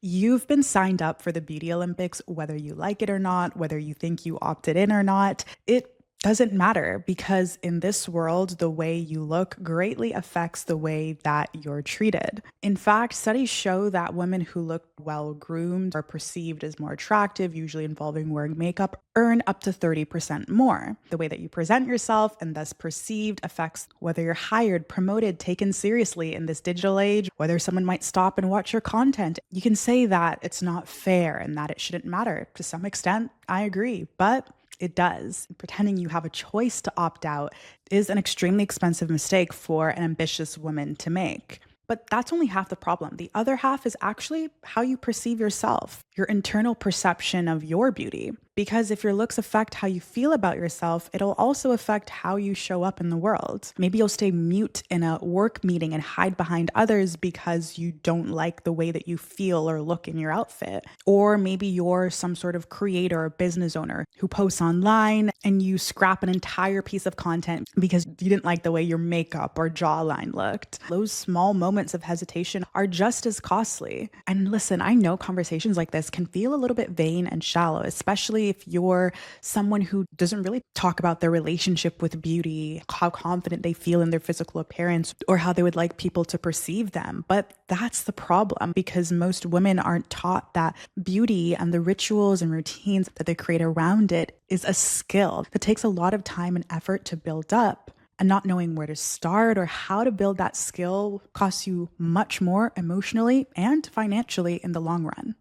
You've been signed up for the Beauty Olympics, whether you like it or not, whether you think you opted in or not. It doesn't matter because in this world, the way you look greatly affects the way that you're treated. In fact, studies show that women who look well groomed are perceived as more attractive, usually involving wearing makeup, earn up to 30% more. The way that you present yourself and thus perceived affects whether you're hired, promoted, taken seriously in this digital age, whether someone might stop and watch your content. You can say that it's not fair and that it shouldn't matter. To some extent, I agree, but it does. Pretending you have a choice to opt out is an extremely expensive mistake for an ambitious woman to make. But that's only half the problem. The other half is actually how you perceive yourself, your internal perception of your beauty. Because if your looks affect how you feel about yourself, it'll also affect how you show up in the world. Maybe you'll stay mute in a work meeting and hide behind others because you don't like the way that you feel or look in your outfit. Or maybe you're some sort of creator or business owner who posts online and you scrap an entire piece of content because you didn't like the way your makeup or jawline looked. Those small moments of hesitation are just as costly. And listen, I know conversations like this can feel a little bit vain and shallow, especially if you're someone who doesn't really talk about their relationship with beauty, how confident they feel in their physical appearance, or how they would like people to perceive them. But that's the problem because most women aren't taught that beauty and the rituals and routines that they create around it is a skill that takes a lot of time and effort to build up. And not knowing where to start or how to build that skill costs you much more emotionally and financially in the long run.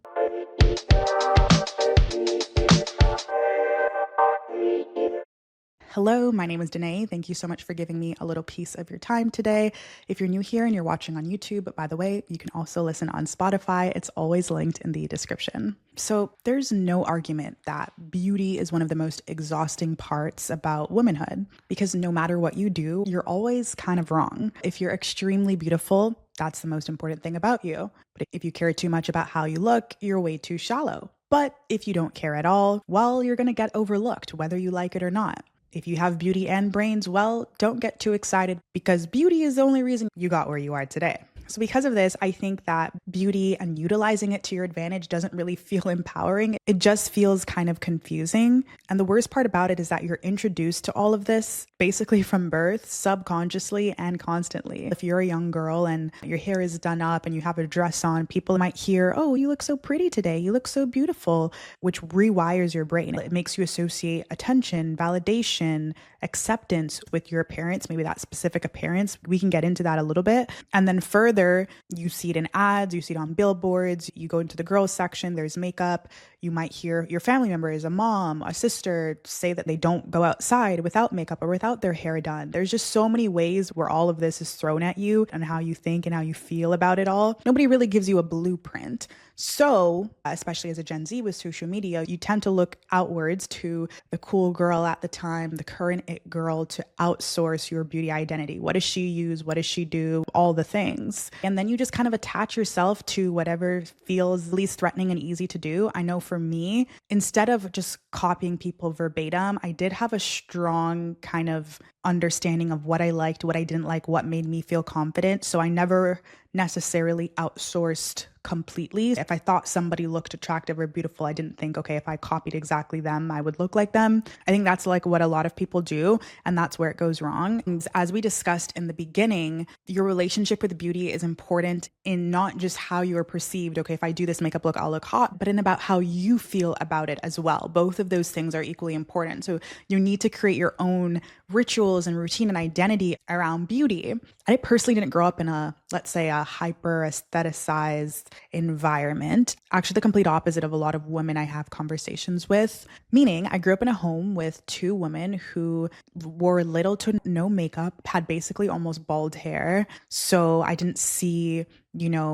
Hello, my name is Danae. Thank you so much for giving me a little piece of your time today. If you're new here and you're watching on YouTube, by the way, you can also listen on Spotify. It's always linked in the description. So there's no argument that beauty is one of the most exhausting parts about womanhood because no matter what you do, you're always kind of wrong. If you're extremely beautiful, that's the most important thing about you. But if you care too much about how you look, you're way too shallow. But if you don't care at all, well, you're going to get overlooked, whether you like it or not. If you have beauty and brains, well, don't get too excited because beauty is the only reason you got where you are today. So because of this, I think that beauty and utilizing it to your advantage doesn't really feel empowering. It just feels kind of confusing. And the worst part about it is that you're introduced to all of this basically from birth, subconsciously and constantly. If you're a young girl and your hair is done up and you have a dress on, people might hear, "Oh, you look so pretty today. You look so beautiful," which rewires your brain. It makes you associate attention, validation, acceptance with your appearance, maybe that specific appearance. We can get into that a little bit. And then further, you see it in ads, you see it on billboards, you go into the girls section, there's makeup. You might hear your family members, a mom, a sister, say that they don't go outside without makeup or without their hair done. There's just so many ways where all of this is thrown at you and how you think and how you feel about it all. Nobody really gives you a blueprint. So, especially as a Gen Z with social media, you tend to look outwards to the cool girl at the time, the current it girl, to outsource your beauty identity. What does she use? What does she do? All the things. And then you just kind of attach yourself to whatever feels least threatening and easy to do. I know for me, instead of just copying people verbatim, I did have a strong kind of understanding of what I liked, what I didn't like, what made me feel confident. So I never necessarily outsourced completely. If I thought somebody looked attractive or beautiful, I didn't think, okay, if I copied exactly them, I would look like them. I think that's like what a lot of people do, and that's where it goes wrong. And as we discussed in the beginning, your relationship with beauty is important in not just how you are perceived. Okay, if I do this makeup look, I'll look hot, but in about how you feel about it as well. Both of those things are equally important. So you need to create your own rituals and routine and identity around beauty. I personally didn't grow up in let's say a hyper aestheticized environment. Actually, the complete opposite of a lot of women I have conversations with. Meaning, I grew up in a home with two women who wore little to no makeup, had basically almost bald hair. So I didn't see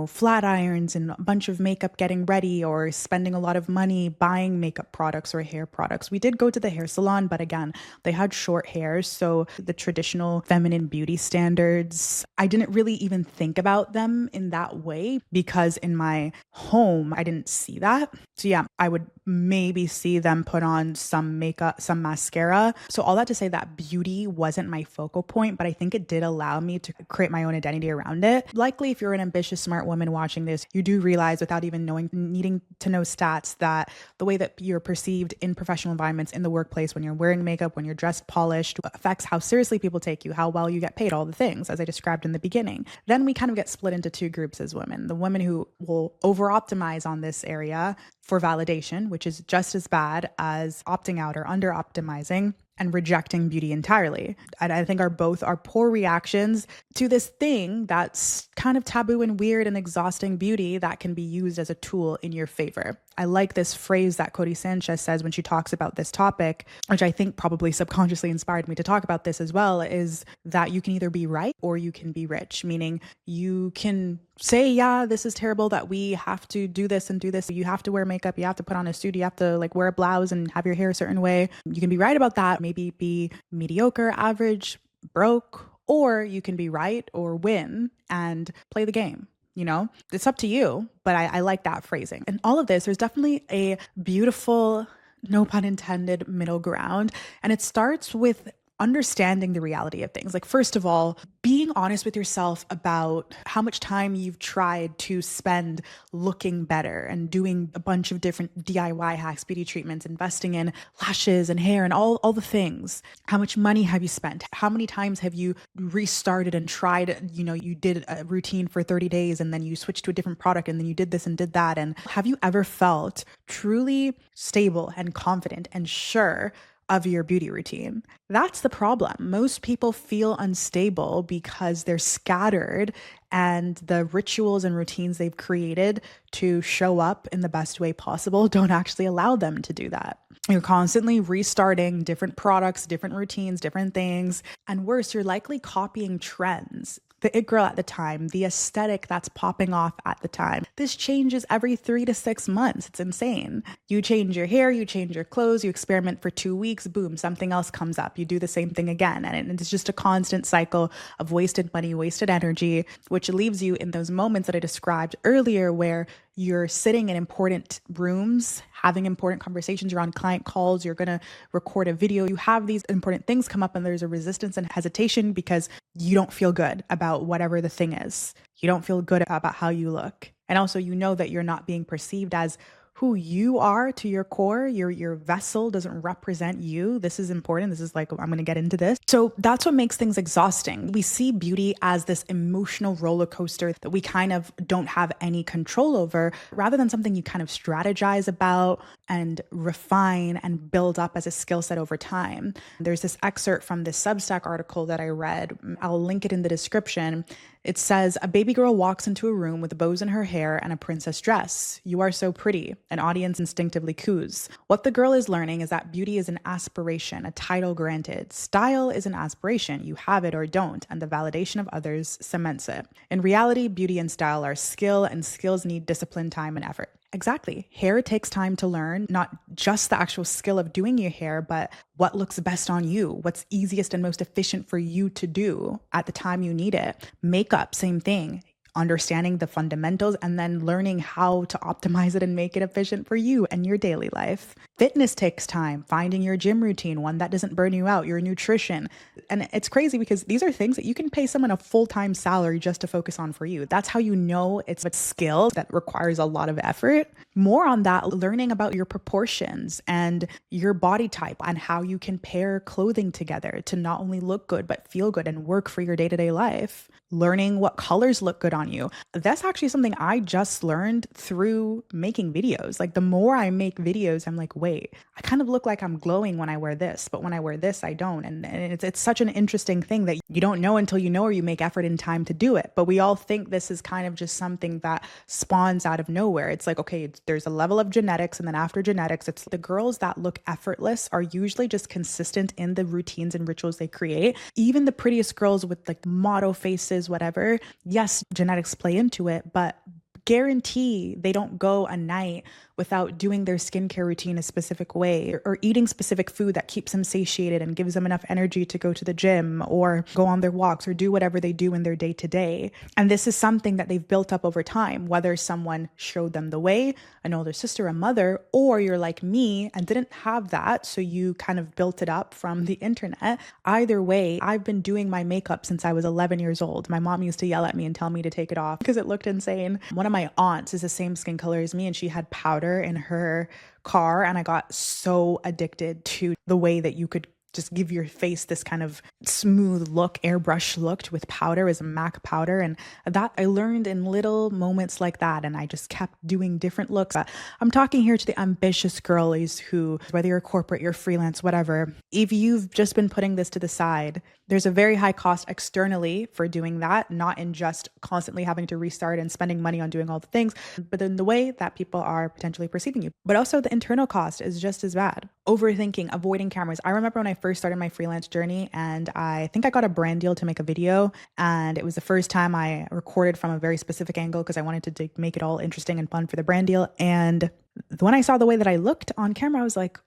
flat irons and a bunch of makeup getting ready or spending a lot of money buying makeup products or hair products. We did go to the hair salon, but again, they had short hair. So the traditional feminine beauty standards, I didn't really even think about them in that way because in my home, I didn't see that. So yeah, I would maybe see them put on some makeup, some mascara. So all that to say that beauty wasn't my focal point, but I think it did allow me to create my own identity around it. Likely, if you're an ambitious conscious, smart woman watching this, you do realize without even needing to know stats, that the way that you're perceived in professional environments, in the workplace, when you're wearing makeup, when you're dressed polished, affects how seriously people take you, how well you get paid, all the things, as I described in the beginning. Then we kind of get split into two groups as women. The women who will over optimize on this area for validation, which is just as bad as opting out or under optimizing and rejecting beauty entirely. And I think both are poor reactions to this thing that's kind of taboo and weird and exhausting, beauty that can be used as a tool in your favor. I like this phrase that Cody Sanchez says when she talks about this topic, which I think probably subconsciously inspired me to talk about this as well, is that you can either be right or you can be rich, meaning you can say, yeah, this is terrible that we have to do this and do this. You have to wear makeup, you have to put on a suit, you have to like wear a blouse and have your hair a certain way. You can be right about that, maybe be mediocre, average, broke, or you can be right or win and play the game. You know, it's up to you, but I like that phrasing. And all of this, there's definitely a beautiful, no pun intended, middle ground. And it starts with understanding the reality of things. Like, first of all, being honest with yourself about how much time you've tried to spend looking better and doing a bunch of different DIY hacks, beauty treatments, investing in lashes and hair and all the things. How much money have you spent? How many times have you restarted and tried, you did a routine for 30 days and then you switched to a different product and then you did this and did that. And have you ever felt truly stable and confident and sure of your beauty routine? That's the problem. Most people feel unstable because they're scattered and the rituals and routines they've created to show up in the best way possible don't actually allow them to do that. You're constantly restarting different products, different routines, different things. And worse, you're likely copying trends. The it girl at the time, the aesthetic that's popping off at the time. This changes every 3 to 6 months. It's insane. You change your hair, you change your clothes, you experiment for 2 weeks, boom, something else comes up. You do the same thing again. And it's just a constant cycle of wasted money, wasted energy, which leaves you in those moments that I described earlier where you're sitting in important rooms, having important conversations, you're on client calls, you're going to record a video. You have these important things come up and there's a resistance and hesitation because you don't feel good about whatever the thing is. You don't feel good about how you look. And also, you know that you're not being perceived as who you are to your core. Your vessel doesn't represent you. This is important. This is like, I'm going to get into this. So that's what makes things exhausting. We see beauty as this emotional roller coaster that we kind of don't have any control over, rather than something you kind of strategize about and refine and build up as a skill set over time. There's this excerpt from this Substack article that I read. I'll link it in the description. It says, a baby girl walks into a room with bows in her hair and a princess dress. You are so pretty. An audience instinctively coos. What the girl is learning is that beauty is an aspiration, a title granted. Style is an aspiration. You have it or don't, and the validation of others cements it. In reality, beauty and style are skill, and skills need discipline, time, and effort. Exactly. Hair takes time to learn, not just the actual skill of doing your hair, but what looks best on you, what's easiest and most efficient for you to do at the time you need it. Makeup, same thing. Understanding the fundamentals and then learning how to optimize it and make it efficient for you and your daily life. Fitness takes time, finding your gym routine, one that doesn't burn you out, your nutrition. And it's crazy because these are things that you can pay someone a full-time salary just to focus on for you. That's how you know it's a skill that requires a lot of effort. More on that, learning about your proportions and your body type and how you can pair clothing together to not only look good, but feel good and work for your day-to-day life. Learning what colors look good on you. That's actually something I just learned through making videos. Like, the more I make videos, I'm like, wait, I kind of look like I'm glowing when I wear this, but when I wear this, I don't. And it's such an interesting thing that you don't know until you know, or you make effort and time to do it. But we all think this is kind of just something that spawns out of nowhere. It's like, okay, there's a level of genetics, and then after genetics, it's the girls that look effortless are usually just consistent in the routines and rituals they create. Even the prettiest girls with like model faces, whatever, yes, genetics play into it, but guarantee they don't go a night without doing their skincare routine a specific way, or eating specific food that keeps them satiated and gives them enough energy to go to the gym or go on their walks or do whatever they do in their day to day. And this is something that they've built up over time, whether someone showed them the way, an older sister, a mother, or you're like me and didn't have that, so you kind of built it up from the internet. Either way, I've been doing my makeup since I was 11 years old. My mom used to yell at me and tell me to take it off because it looked insane. One of my aunts is the same skin color as me, and she had powder in her car, and I got so addicted to the way that you could just give your face this kind of smooth look, airbrush look with powder, is MAC powder. And that I learned in little moments like that. And I just kept doing different looks. I'm talking here to the ambitious girlies who, whether you're corporate, you're freelance, whatever, if you've just been putting this to the side, there's a very high cost externally for doing that, not in just constantly having to restart and spending money on doing all the things, but in the way that people are potentially perceiving you. But also the internal cost is just as bad. Overthinking, avoiding cameras. I remember when I first started my freelance journey, and I think I got a brand deal to make a video, and it was the first time I recorded from a very specific angle because I wanted to make it all interesting and fun for the brand deal. And when I saw the way that I looked on camera, I was like,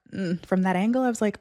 from that angle, I was like,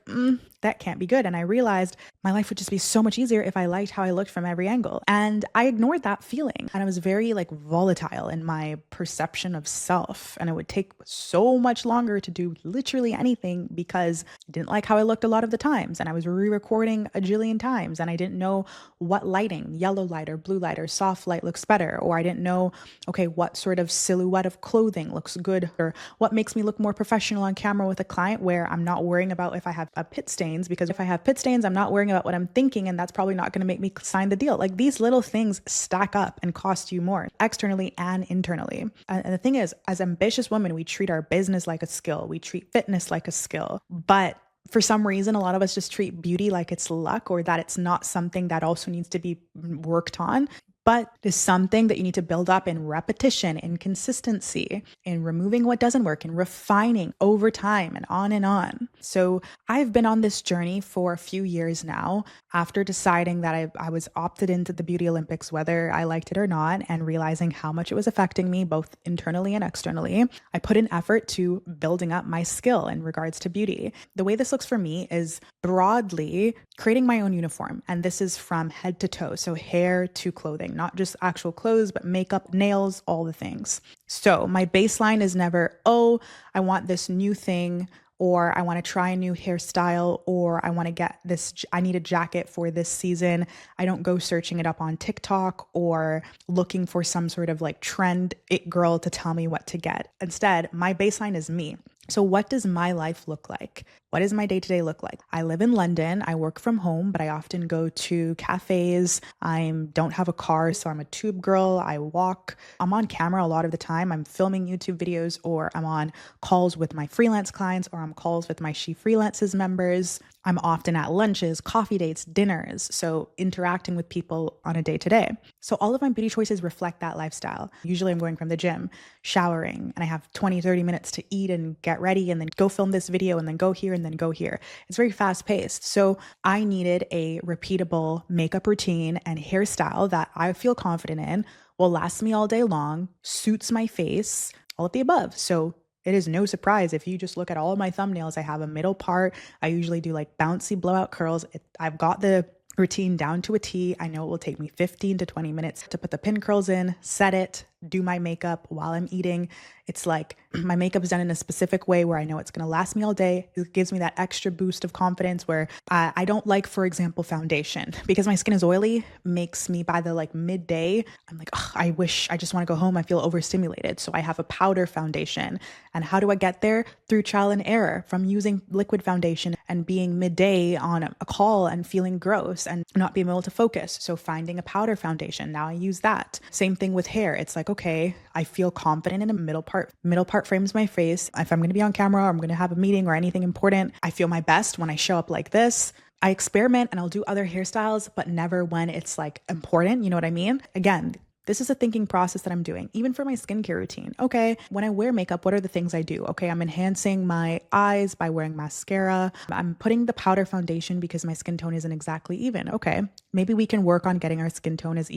that can't be good. And I realized my life would just be so much easier if I liked how I looked from every angle. And I ignored that feeling. And I was very volatile in my perception of self. And it would take so much longer to do literally anything because I didn't like how I looked a lot of the times. And I was re-recording a jillion times. And I didn't know what lighting, yellow light or blue light or soft light looks better. Or I didn't know, okay, what sort of silhouette of clothing looks good, or what makes me look more professional on camera with a client where I'm not worrying about if I have pit stains, because if I have pit stains, I'm not worrying about what I'm thinking, and that's probably not going to make me sign the deal. These little things stack up and cost you more externally and internally. And the thing is, as ambitious women, we treat our business like a skill. We treat fitness like a skill. But for some reason, a lot of us just treat beauty like it's luck, or that it's not something that also needs to be worked on, but is something that you need to build up in repetition, in consistency, in removing what doesn't work, and refining over time, and on and on. So I've been on this journey for a few years now after deciding that I was opted into the Beauty Olympics, whether I liked it or not, and realizing how much it was affecting me both internally and externally. I put in effort to building up my skill in regards to beauty. The way this looks for me is broadly creating my own uniform. And this is from head to toe. So hair to clothing, not just actual clothes, but makeup, nails, all the things. So my baseline is never, oh, I want this new thing, or I want to try a new hairstyle, or I want to get this, I need a jacket for this season. I don't go searching it up on TikTok or looking for some sort of trend it girl to tell me what to get. Instead, my baseline is me. So what does my life look like? What does my day-to-day look like? I live in London. I work from home, but I often go to cafes. I don't have a car, so I'm a tube girl. I walk. I'm on camera a lot of the time. I'm filming YouTube videos, or I'm on calls with my freelance clients, or I'm calls with my She Freelances members. I'm often at lunches, coffee dates, dinners, so interacting with people on a day-to-day. So all of my beauty choices reflect that lifestyle. Usually I'm going from the gym, showering, and I have 20, 30 minutes to eat and get ready, and then go film this video, and then go here, and then go here. It's very fast-paced. So I needed a repeatable makeup routine and hairstyle that I feel confident in, will last me all day long, suits my face, all of the above. So it is no surprise if you just look at all of my thumbnails, I have a middle part. I usually do bouncy blowout curls. I've got the routine down to a T. I know it will take me 15 to 20 minutes to put the pin curls in, set it, do my makeup while I'm eating. It's my makeup is done in a specific way where I know it's going to last me all day. It gives me that extra boost of confidence where I don't like, for example, foundation, because my skin is oily, makes me by the midday, I'm I just want to go home. I feel overstimulated. So I have a powder foundation. And how do I get there? Through trial and error, from using liquid foundation and being midday on a call and feeling gross and not being able to focus. So finding a powder foundation. Now I use that. Same thing with hair. It's okay, I feel confident in a middle part. Middle part frames my face. If I'm going to be on camera, or I'm going to have a meeting or anything important, I feel my best when I show up like this. I experiment and I'll do other hairstyles, but never when it's important. You know what I mean? Again, this is a thinking process that I'm doing, even for my skincare routine. Okay, when I wear makeup, what are the things I do? Okay, I'm enhancing my eyes by wearing mascara. I'm putting the powder foundation because my skin tone isn't exactly even. Okay, maybe we can work on getting our skin tone as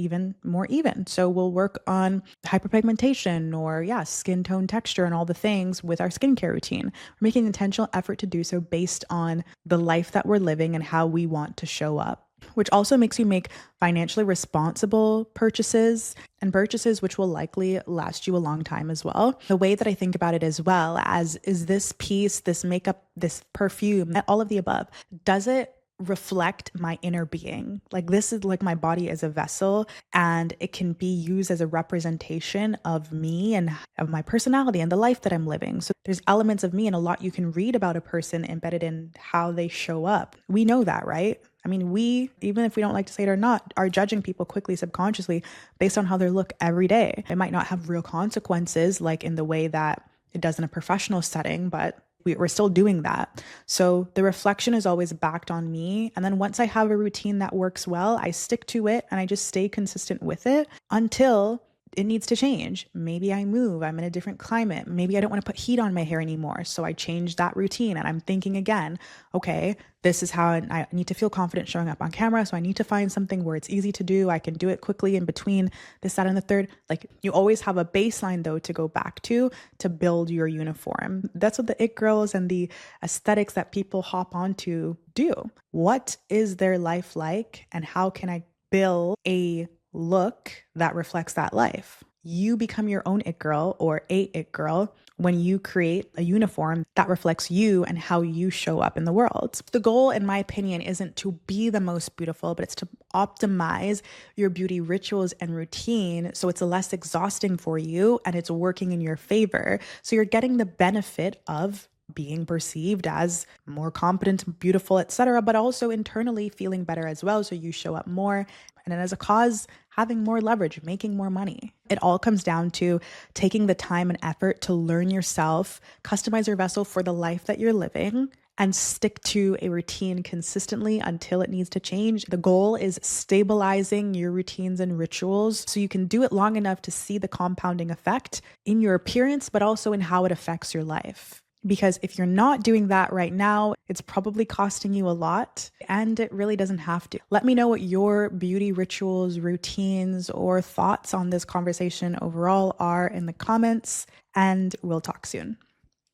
more even. So we'll work on hyperpigmentation or, yeah, skin tone texture and all the things with our skincare routine. We're making intentional effort to do so based on the life that we're living and how we want to show up, which also makes you make financially responsible purchases and purchases which will likely last you a long time as well. The way that I think about it as well as is this piece, this makeup, this perfume, all of the above, does it reflect my inner being? Like, this is like my body as a vessel, and it can be used as a representation of me and of my personality and the life that I'm living. So there's elements of me and a lot you can read about a person embedded in how they show up. We know that, right? I mean, we, even if we don't like to say it or not, are judging people quickly, subconsciously, based on how they look every day. It might not have real consequences like in the way that it does in a professional setting, but we're still doing that. So the reflection is always backed on me. And then once I have a routine that works well, I stick to it and I just stay consistent with it until it needs to change. Maybe I move, I'm in a different climate. Maybe I don't want to put heat on my hair anymore. So I change that routine and I'm thinking again, okay, this is how I need to feel confident showing up on camera. So I need to find something where it's easy to do. I can do it quickly in between this, that, and the third. Like, you always have a baseline though to go back to build your uniform. That's what the it girls and the aesthetics that people hop onto do. What is their life like and how can I build a look that reflects that life? You become your own it girl or a it girl when you create a uniform that reflects you and how you show up in the world. The goal, in my opinion, isn't to be the most beautiful, but it's to optimize your beauty rituals and routine so it's less exhausting for you and it's working in your favor. So you're getting the benefit of being perceived as more competent, beautiful, etc., but also internally feeling better as well. So you show up more, and then as a cause, having more leverage, making more money. It all comes down to taking the time and effort to learn yourself, customize your vessel for the life that you're living, and stick to a routine consistently until it needs to change. The goal is stabilizing your routines and rituals so you can do it long enough to see the compounding effect in your appearance, but also in how it affects your life. Because if you're not doing that right now, it's probably costing you a lot, and it really doesn't have to. Let me know what your beauty rituals, routines, or thoughts on this conversation overall are in the comments, and we'll talk soon.